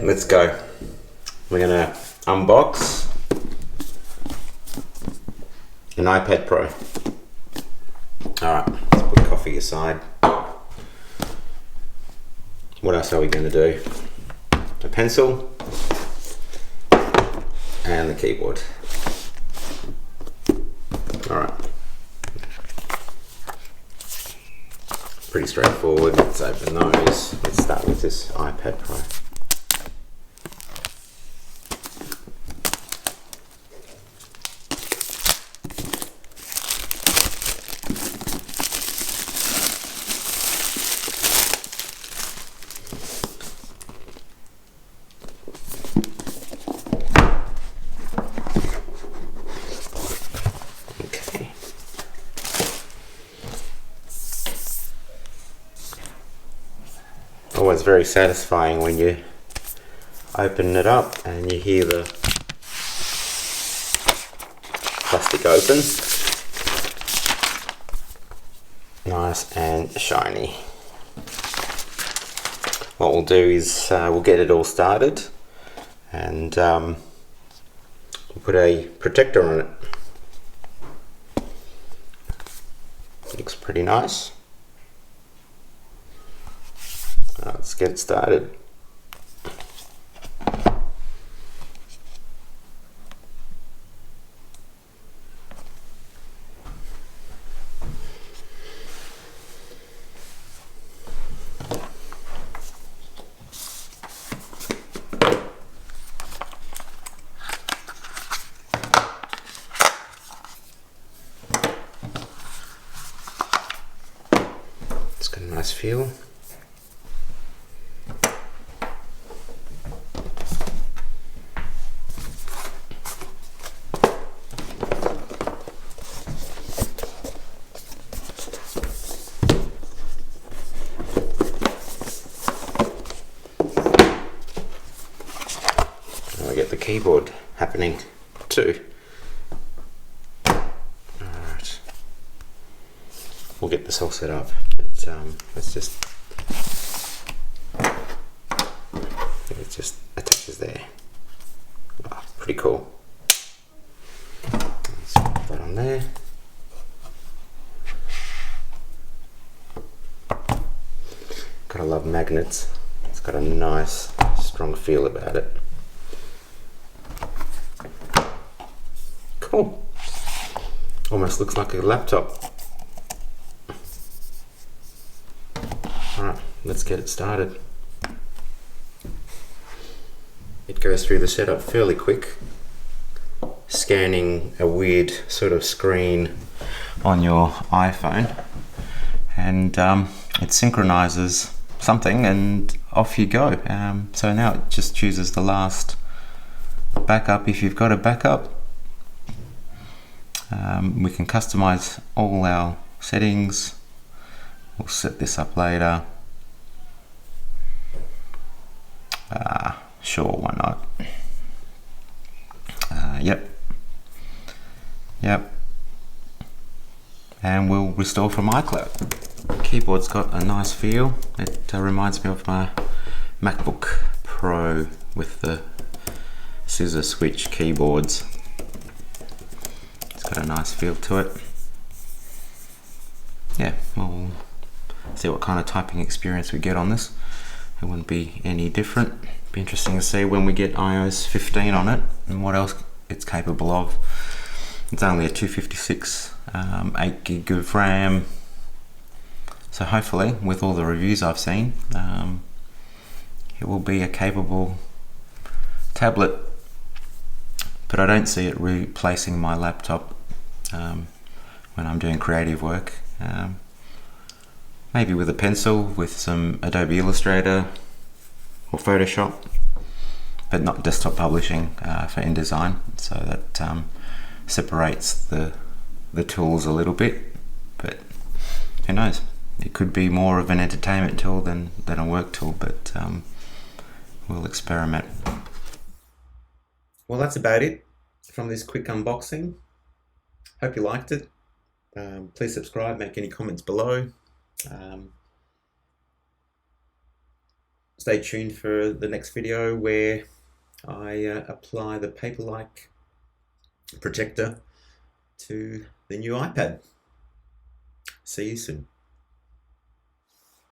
let's go. We're gonna unbox an iPad Pro. Alright, let's put coffee aside. What else are we gonna do? A pencil and the keyboard. Alright. Pretty straightforward. Let's open those. Let's start with this iPad Pro. Always very satisfying when you open it up and you hear the plastic open. Nice and shiny. What we'll do is we'll get it all started and we'll put a protector on it. Looks pretty nice. Let's get started. It's got a nice feel. We get the keyboard happening too. Alright, we'll get this all set up. Let's just it just attaches there. Oh, pretty cool. Let's put that on there. Gotta love magnets. It's got a nice strong feel about it. Cool. Almost looks like a laptop. Alright, let's get it started. It goes through the setup fairly quick, scanning a weird sort of screen on your iPhone, and it synchronizes something and off you go. So now it just chooses the last backup if you've got a backup. We can customize all our settings. We'll set this up later. Sure, why not? Yep. And we'll restore from iCloud. The keyboard's got a nice feel. It reminds me of my MacBook Pro with the scissor switch keyboards. It's got a nice feel to it. Yeah, we'll see what kind of typing experience we get on this. It wouldn't be any different. Be interesting to see when we get iOS 15 on it and what else it's capable of. It's only a 256, 8 gig of RAM. So hopefully, with all the reviews I've seen, it will be a capable tablet. But I don't see it replacing my laptop when I'm doing creative work. Maybe with a pencil, with some Adobe Illustrator or Photoshop, but not desktop publishing for InDesign. So that separates the tools a little bit. But who knows? It could be more of an entertainment tool than a work tool. But we'll experiment. Well, that's about it from this quick unboxing. Hope you liked it. Please subscribe, make any comments below. Stay stay tuned for the next video where I apply the paper-like protector to the new iPad. See you soon.